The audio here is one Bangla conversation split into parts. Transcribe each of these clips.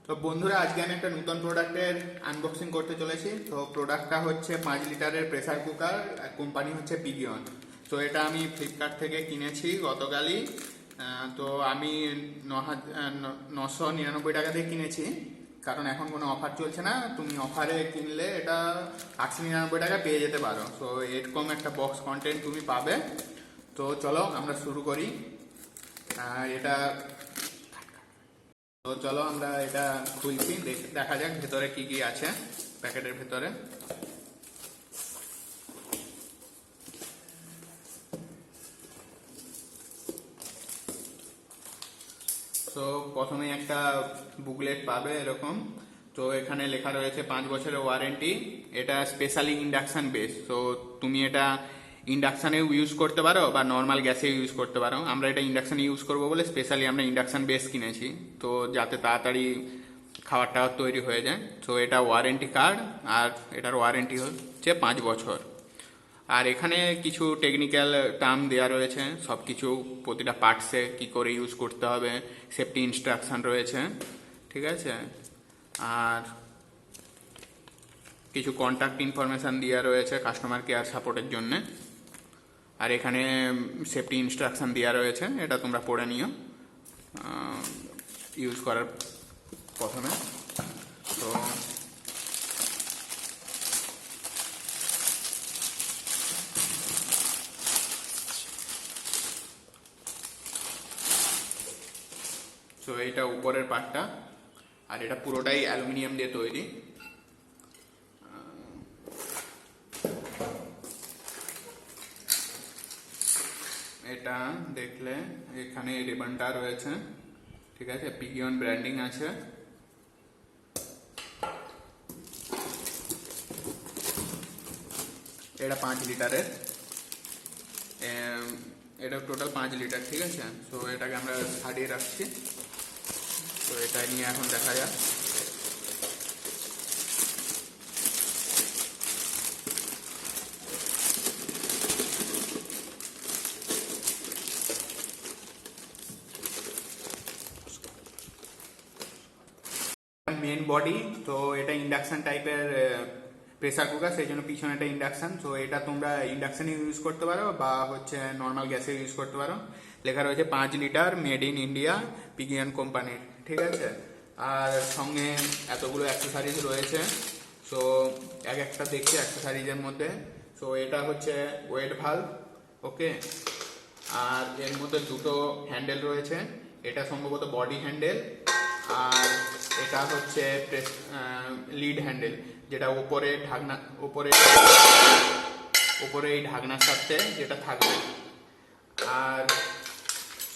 তো বন্ধুরা, আজকে আমি একটা নতুন প্রোডাক্টের আনবক্সিং করতে চলেছি। তো প্রোডাক্টটা হচ্ছে 5 লিটারের প্রেসার কুকার, কোম্পানি হচ্ছে পিজিয়ন। তো এটা আমি ফ্লিপকার্ট থেকে কিনেছি গতকালই। তো আমি 999 টাকা দিয়ে কিনেছি, কারণ এখন কোনো অফার চলছে না। তুমি অফারে কিনলে এটা 899 টাকা পেয়ে যেতে পারো। তো এরকম একটা বক্স কন্টেন্ট তুমি পাবে। তো চলো আমরা শুরু করি। চলো আমরা এটা খুলছি, দেখা যাক ভেতরে কি কি আছে প্যাকেটের ভেতরে। তো প্রথমে একটা বুকলেট পাবে এরকম। তো এখানে লেখা রয়েছে 5 বছরের ওয়ারেন্টি। এটা স্পেশালি ইন্ডাকশন বেস। তো তুমি এটা ইন্ডাকশানেও ইউজ করতে পারো বা নর্মাল গ্যাসেও ইউজ করতে পারো। আমরা এটা ইন্ডাকশানে ইউজ করবো বলে স্পেশালি আমরা ইন্ডাকশান বেস কিনেছি, তো যাতে তাড়াতাড়ি খাবার টাবার তৈরি হয়ে যায়। তো এটা ওয়ারেন্টি কার্ড, আর এটার ওয়ারেন্টি হচ্ছে 5 বছর। আর এখানে কিছু টেকনিক্যাল টার্ম দেওয়া রয়েছে, সব কিছু প্রতিটা পার্টসে কি করে ইউজ করতে হবে, সেফটি ইনস্ট্রাকশন রয়েছে, ঠিক আছে। আর কিছু কন্ট্যাক্ট ইনফরমেশান দেওয়া রয়েছে কাস্টমার কেয়ার সাপোর্টের জন্য। আর এখানে সেফটি ইনস্ট্রাকশন দেওয়া রয়েছে, এটা তোমরা পড়ে নিও ইউজ করার প্রথমে। তো তো এইটা উপরের পার্টটা, আর এটা পুরোটাই অ্যালুমিনিয়াম দিয়ে তৈরি। এটা দেখলে এখানে রিবনটা রয়েছে, ঠিক আছে, পিজিয়ন ব্র্যান্ডিং আছে। এটা 5 লিটারের, এটা টোটাল 5 লিটার, ঠিক আছে। তো এটাকে আমরা ছাড়িয়ে রাখছি। তো এটা নিয়ে এখন দেখা যাক। মেন বডি, তো এটা ইন্ডাকশন টাইপের প্রেসার কুকার, সেই জন্য পিছনে এটা ইন্ডাকশন। তো এটা তোমরা ইন্ডাকশনে ইউজ করতে পারো বা হচ্ছে নর্মাল গ্যাসে ইউজ করতে পারো। লেখা রয়েছে 5 litre, made in India, pigeon কোম্পানির, ঠিক আছে। আর সঙ্গে এতগুলো অ্যাক্সেসারিজ রয়েছে। সো এক একটা দেখছি অ্যাক্সেসারিজের মধ্যে। সো এটা হচ্ছে ওয়েট ভালভ, ওকে। আর এর মধ্যে দুটো হ্যান্ডেল রয়েছে, এটা সম্ভবত বডি হ্যান্ডেল, আর এটা হচ্ছে লিড হ্যান্ডেল, যেটা উপরে ঢাকনা, উপরে এই ঢাকনার সাথে যেটা থাকবে। আর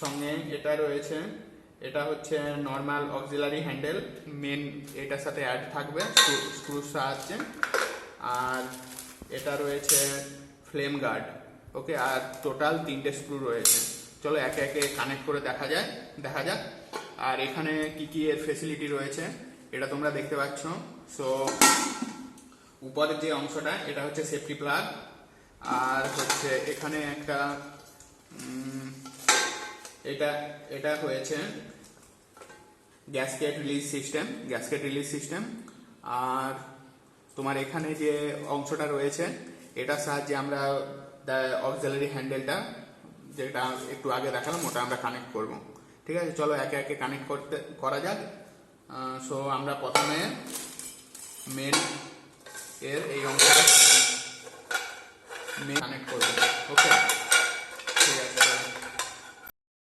সঙ্গে এটা রয়েছে, এটা হচ্ছে নর্মাল অক্সিলারি হ্যান্ডেল, মেন এটার সাথে অ্যাড থাকবে স্ক্রুর সাহায্যে। আর এটা রয়েছে ফ্লেম গার্ড, ওকে। আর টোটাল 3টে স্ক্রু রয়েছে। চলো একে একে কানেক্ট করে দেখা যাক। আর এখানে কি কি এর ফেসিলিটি রয়েছে এটা তোমরা দেখতে পাচ্ছ। সো উপরের যে অংশটা, এটা হচ্ছে সেফটি প্লাগ। আর হচ্ছে এখানে একটা এটা হয়েছে গ্যাসকেট রিলিজ সিস্টেম। আর তোমার এখানে যে অংশটা রয়েছে, এটার সাহায্যে আমরা অক্সিলারি হ্যান্ডেলটা, যেটা একটু আগে দেখালাম, ওটা আমরা কানেক্ট করব, ঠিক আছে। চলো একে একে কানেক্ট করা যাক। সো আমরা প্রথমে মেন এর এই অংশটা কানেক্ট করব, ওকে, ঠিক আছে।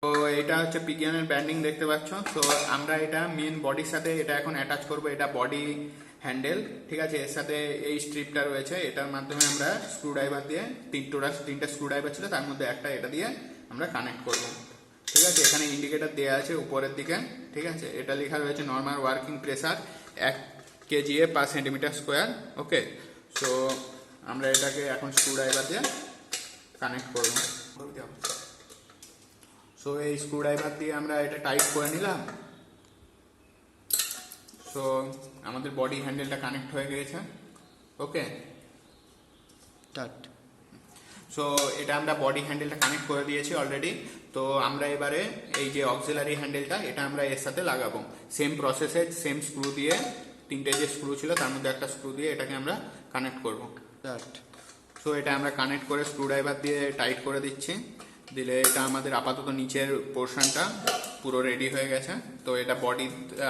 তো এটা হচ্ছে পিজিয়নের ব্র্যান্ডিং, দেখতে পাচ্ছ। তো আমরা এটা মেন বডির সাথে এটা এখন অ্যাটাচ করব। এটা বডি হ্যান্ডেল, ঠিক আছে। এর সাথে এই স্ট্রিপটা রয়েছে, এটার মাধ্যমে আমরা স্ক্রু ড্রাইভার দিয়ে, 3টে স্ক্রু ড্রাইভার ছিল, তার মধ্যে একটা এটা দিয়ে আমরা কানেক্ট করব, ঠিক আছে। এখানে ইন্ডিকেটর দেওয়া আছে উপরের দিকে, ঠিক আছে। এটা লেখা রয়েছে normal working pressure 1 kJa per centimetre square, okay. So আমরা এটাকে এখন স্ক্রু ড্রাইভার দিয়ে কানেক্ট করব। সো এই স্ক্রু ড্রাইভার দিয়ে আমরা এটা টাইট করে নিলাম। সো আমাদের বডি হ্যান্ডেলটা কানেক্ট হয়ে গেছে, ওকে। সো সো এটা আমরা বডি হ্যান্ডেলটা কানেক্ট করে দিয়েছি অলরেডি। তো আমরা এবারে এই যে অক্সিলারি হ্যান্ডেলটা এটা আমরা এর সাথে লাগাবো সেম প্রসেসে, সেম স্ক্রু দিয়ে, 3টে যে স্ক্রু ছিল তার মধ্যে একটা স্ক্রু দিয়ে এটাকে আমরা কানেক্ট করবো। সো এটা আমরা কানেক্ট করে স্ক্রু ড্রাইভার দিয়ে টাইট করে দিচ্ছি। দিলে এটা আমাদের আপাতত নিচের পোর্শনটা পুরো রেডি হয়ে গেছে। তো এটা বডি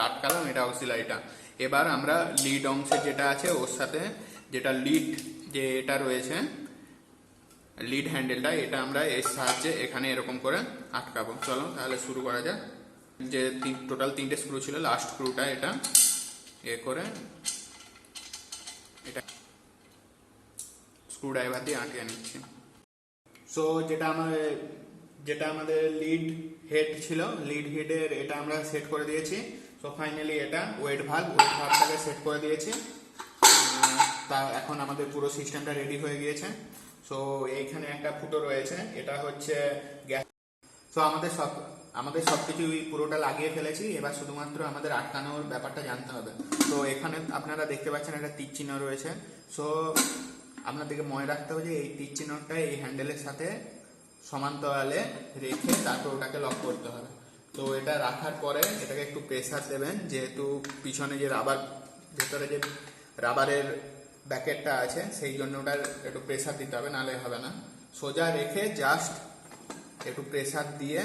আটকালাম, এটা অক্সিলারিটা। এবার আমরা লিড অংশে যেটা আছে ওর সাথে যেটা লিড যে এটা রয়েছে লিড হ্যান্ডেলটা, এটা আমরা এর সাহায্যে এখানে এরকম করে আটকাবো। চলো তাহলে শুরু করা যাক। যে টোটাল 3টে স্ক্রু ছিল, লাস্ট স্ক্রুটা এটা এ করে এটা স্ক্রু ড্রাইভার দিয়ে আটকে নিচ্ছি। সো যেটা আমাদের লিড হেড ছিল, লিড হেডের এটা আমরা সেট করে দিয়েছি। সো ফাইনালি এটা ওয়েট ভালভটাকে সেট করে দিয়েছি। তা এখন আমাদের পুরো সিস্টেমটা রেডি হয়ে গিয়েছে। সো এইখানে একটা ফুটো রয়েছে, এটা হচ্ছে গ্যাস। সো আমাদের সবকিছুই পুরোটা লাগিয়ে ফেলেছি। এবার শুধুমাত্র আমাদের আটকানোর ব্যাপারটা জানতে হবে। তো এখানে আপনারা দেখতে পাচ্ছেন একটা তীর চিহ্ন রয়েছে। সো আপনাদেরকে মনে রাখতে হবে যে এই তীর চিহ্নটা এই হ্যান্ডেলের সাথে সমান্তরালে রেখে তারপর ওটাকে লক করতে হবে। তো এটা রাখার পরে এটাকে একটু প্রেসার দেবেন, যেহেতু পিছনে যে ভেতরে যে রাবারের ব্যাকেটটা আছে সেই জন্য ওটার একটু প্রেসার দিতে হবে, নাহলে হবে না। সোজা রেখে জাস্ট একটু প্রেসার দিয়ে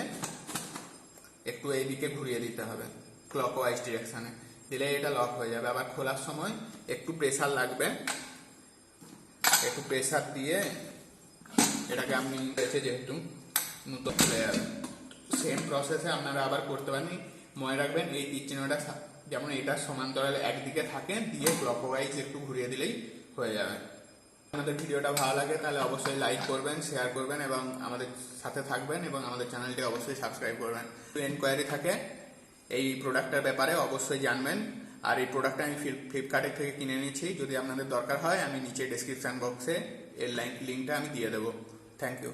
একটু এইদিকে ঘুরিয়ে দিতে হবে ক্লকওয়াইজ ডিরেকশনে, দিলে এটা লক হয়ে যাবে। আবার খোলার সময় একটু প্রেসার লাগবে, একটু প্রেসার দিয়ে এটাকে আমি যেহেতু নতুন খুলে যাবে। সেম প্রসেসে আপনারা আবার করতে পারেন। মনে রাখবেন এই তীর চিহ্নটা যেমন এটা সমান্তরালে একদিকে থাকে, দিয়ে ক্লকওয়াইজ একটু ঘুরিয়ে দিলেই হয়ে যাবে। আমাদের ভিডিওটা ভালো লাগে তাহলে অবশ্যই লাইক করবেন, শেয়ার করবেন এবং আমাদের সাথে থাকবেন এবং আমাদের চ্যানেলটি অবশ্যই সাবস্ক্রাইব করবেন। এনকোয়ারি থাকে এই প্রোডাক্টটার ব্যাপারে অবশ্যই জানবেন। আর এই প্রোডাক্টটা আমি ফ্লিপকার্টের থেকে কিনে নিয়েছি। যদি আপনাদের দরকার হয় আমি নিচে ডেসক্রিপশন বক্সে এর লিঙ্কটা আমি দিয়ে দেবো। Thank you.